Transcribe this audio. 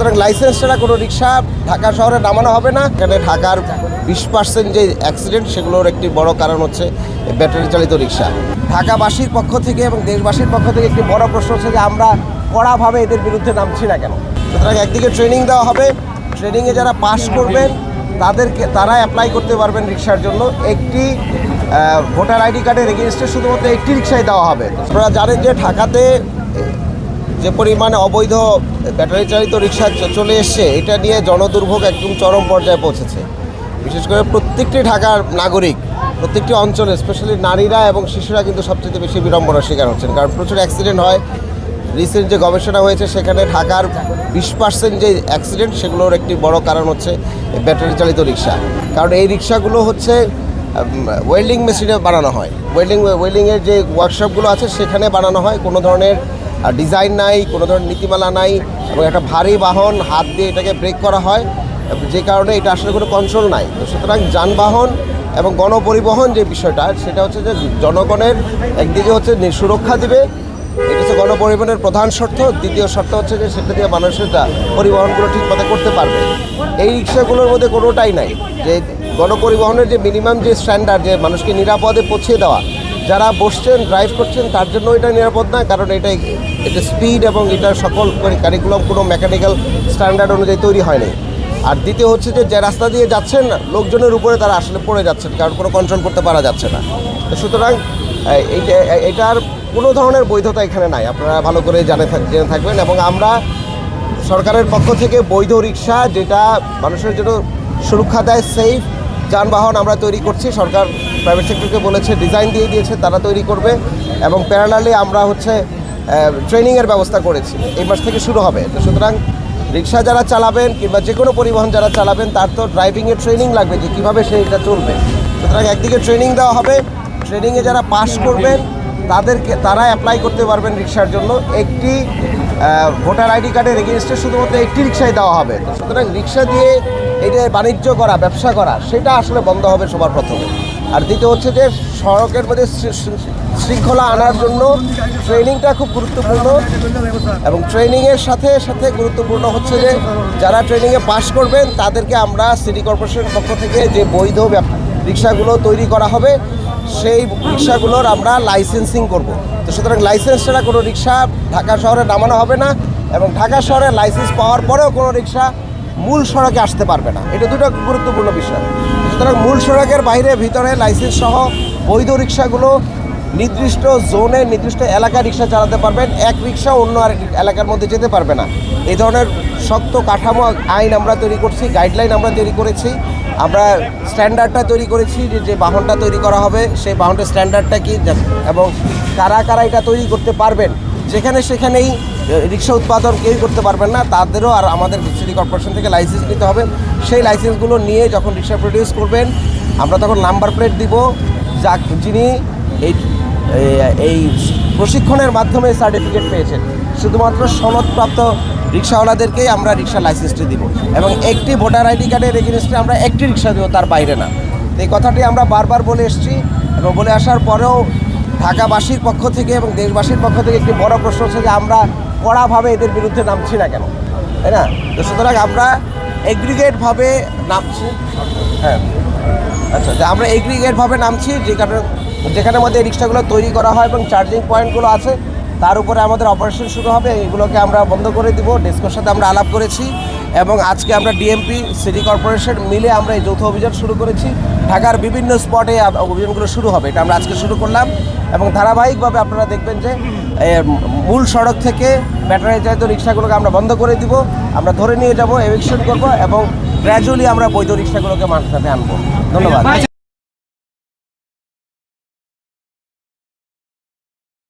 সুতরাং লাইসেন্স ছাড়া কোনো রিক্সা ঢাকা শহরে নামানো হবে না। এখানে ঢাকার 20% যে অ্যাক্সিডেন্ট সেগুলোর একটি বড় কারণ হচ্ছে ব্যাটারি চালিত রিক্সা। ঢাকাবাসীর পক্ষ থেকে এবং দেশবাসীর পক্ষ থেকে একটি বড় প্রশ্ন হচ্ছে যে আমরা কড়াভাবে এদের বিরুদ্ধে নামছি না কেন। সুতরাং একদিকে ট্রেনিং দেওয়া হবে, ট্রেনিংয়ে যারা পাস করবেন তারা অ্যাপ্লাই করতে পারবেন রিক্সার জন্য। একটি ভোটার আইডি কার্ডের এগেনস্টে শুধুমাত্র একটি রিক্সাই দেওয়া হবে। আপনারা জানেন যে ঢাকাতে যে পরিমাণে অবৈধ ব্যাটারি চালিত রিক্সা চলে এসছে, এটা নিয়ে জনদুর্ভোগ একদম চরম পর্যায়ে পৌঁছেছে। বিশেষ করে প্রত্যেকটি ঢাকার নাগরিক, প্রত্যেকটি অঞ্চলে স্পেশালি নারীরা এবং শিশুরা কিন্তু সবচেয়ে বেশি বিড়ম্বনার শিকার হচ্ছেন, কারণ প্রচুর অ্যাক্সিডেন্ট হয়। রিসেন্ট যে গবেষণা হয়েছে সেখানে ঢাকার 20% যে অ্যাক্সিডেন্ট সেগুলোর একটি বড় কারণ হচ্ছে ব্যাটারি চালিত রিক্সা। কারণ এই রিক্সাগুলো হচ্ছে ওয়েল্ডিং মেশিনে বানানো হয়, ওয়েল্ডিংয়ের যে ওয়ার্কশপগুলো আছে সেখানে বানানো হয়। কোনো ধরনের ডিজাইন নাই, কোনো ধরনের নীতিমালা নাই, এবং একটা ভারী বাহন হাত দিয়ে এটাকে ব্রেক করা হয়, যে কারণে এটা আসলে কোনো কন্ট্রোল নাই। তো সুতরাং যানবাহন এবং গণপরিবহন যে বিষয়টা, সেটা হচ্ছে যে জনগণের একদিকে হচ্ছে সুরক্ষা দিবে, এটা হচ্ছে গণপরিবহনের প্রধান শর্ত। দ্বিতীয় শর্ত হচ্ছে যে সেটা দিয়ে মানুষের পরিবহনগুলো ঠিকমতো করতে পারবে। এই রিক্সাগুলোর মধ্যে কোনোটাই নাই যে গণপরিবহনের যে মিনিমাম যে স্ট্যান্ডার্ড, যে মানুষকে নিরাপদে পৌঁছে দেওয়া, যারা বসছেন ড্রাইভ করছেন তার জন্য এটা নিরাপদ না, কারণ এটা স্পিড এবং এটার সকল কারিকুলাম কোনো মেকানিক্যাল স্ট্যান্ডার্ড অনুযায়ী তৈরি হয়নি। আর দ্বিতীয় হচ্ছে যে রাস্তা দিয়ে যাচ্ছেন লোকজনের উপরে তারা আসলে পড়ে যাচ্ছেন, কারণ কোনো কন্ট্রোল করতে পারা যাচ্ছে না। সুতরাং এটার কোনো ধরনের বৈধতা এখানে নাই, আপনারা ভালো করে জেনে থাকবেন। এবং আমরা সরকারের পক্ষ থেকে বৈধ রিক্সা, যেটা মানুষের জন্য সুরক্ষা দেয়, সেফ যানবাহন আমরা তৈরি করছি। সরকার প্রাইভেট সেক্টরকে বলেছে, ডিজাইন দিয়ে দিয়েছে, তারা তৈরি করবে। এবং প্যারালালি আমরা হচ্ছে ট্রেনিংয়ের ব্যবস্থা করেছি, এই মাস থেকে শুরু হবে। তো সুতরাং রিক্সা যারা চালাবেন কিংবা যে কোনো পরিবহন যারা চালাবেন তার তো ড্রাইভিংয়ের ট্রেনিং লাগবে, যে কীভাবে এটা চলবে। সুতরাং একদিকে ট্রেনিং দেওয়া হবে, ট্রেনিংয়ে যারা পাস করবেন তারা অ্যাপ্লাই করতে পারবেন রিক্সার জন্য। একটি ভোটার আইডি কার্ডের এগেনস্টে শুধুমাত্র একটি রিক্সাই দেওয়া হবে। তো সুতরাং রিক্সা দিয়ে এটা বাণিজ্য করা, ব্যবসা করা, সেটা আসলে বন্ধ হবে সবার প্রথমে। আর দ্বিতীয় হচ্ছে যে সড়কের মধ্যে শৃঙ্খলা আনার জন্য ট্রেনিংটা খুব গুরুত্বপূর্ণ। এবং ট্রেনিংয়ের সাথে সাথে গুরুত্বপূর্ণ হচ্ছে যে যারা ট্রেনিংয়ে পাস করবেন তাদেরকে আমরা সিটি কর্পোরেশনের পক্ষ থেকে যে বৈধ রিক্সাগুলো তৈরি করা হবে, সেই রিক্সাগুলোর আমরা লাইসেন্সিং করব। তো সুতরাং লাইসেন্স ছাড়া কোনো রিক্সা ঢাকা শহরে নামানো হবে না, এবং ঢাকা শহরে লাইসেন্স পাওয়ার পরেও কোনো রিক্সা মূল সড়কে আসতে পারবে না। এটা দুটো গুরুত্বপূর্ণ বিষয়। সুতরাং মূল সড়কের বাইরে ভিতরে লাইসেন্স সহ বৈধ রিক্সাগুলো নির্দিষ্ট জোনে নির্দিষ্ট এলাকায় রিক্সা চালাতে পারবেন, এক রিক্সা অন্য আরেক এলাকার মধ্যে যেতে পারবে না। এই ধরনের শক্ত কাঠামো আইন আমরা তৈরি করছি, গাইডলাইন আমরা তৈরি করেছি, আমরা স্ট্যান্ডার্ডটা তৈরি করেছি, যে বাহনটা তৈরি করা হবে সেই বাহনটার স্ট্যান্ডার্ডটা কী এবং কারা কারা এটা তৈরি করতে পারবেন। সেখানেই রিক্সা উৎপাদন কেউই করতে পারবেন না, তাদেরও আর আমাদের সিটি কর্পোরেশন থেকে লাইসেন্স নিতে হবে। সেই লাইসেন্সগুলো নিয়ে যখন রিক্সা প্রডিউস করবেন আমরা তখন নাম্বার প্লেট দিব, যিনি এই প্রশিক্ষণের মাধ্যমে সার্টিফিকেট পেয়েছেন। শুধুমাত্র সনদপ্রাপ্ত রিক্সাওয়ালাদেরকেই আমরা রিক্সা লাইসেন্সটি দিব, এবং একটি ভোটার আইডি কার্ডের এগেনস্টে আমরা একটি রিক্সা দেবো, তার বাইরে না। এই কথাটি আমরা বারবার বলে এসেছি, এবং বলে আসার পরেও ঢাকাবাসীর পক্ষ থেকে এবং দেশবাসীর পক্ষ থেকে একটি বড় প্রশ্ন হচ্ছে যে আমরা কড়াভাবে এদের বিরুদ্ধে নামছি না কেন, তাই না? তো সুতরাং আমরা এগ্রিগেটভাবে নামছি। হ্যাঁ, আচ্ছা, আমরা এগ্রিগেটভাবে নামছি, যেখানে আমাদের রিক্সাগুলো তৈরি করা হয় এবং চার্জিং পয়েন্টগুলো আছে, তার উপরে আমাদের অপারেশন শুরু হবে। এগুলোকে আমরা বন্ধ করে দিব। ডেস্কোর সাথে আমরা আলাপ করেছি, এবং আজকে আমরা ডিএমপি সিটি কর্পোরেশন মিলে আমরা এই যৌথ অভিযান শুরু করেছি। ঢাকার বিভিন্ন স্পটে অভিযানগুলো শুরু হবে, এটা আমরা আজকে শুরু করলাম। এবং ধারাবাহিকভাবে আপনারা দেখবেন যে মূল সড়ক থেকে ব্যাটারি চালিত রিক্সাগুলোকে আমরা বন্ধ করে দিব, আমরা ধরে নিয়ে যাব, এভিকশন করব, এবং গ্র্যাজুয়ালি আমরা বৈধ রিক্সাগুলোকে মাঠে আনবো। ধন্যবাদ।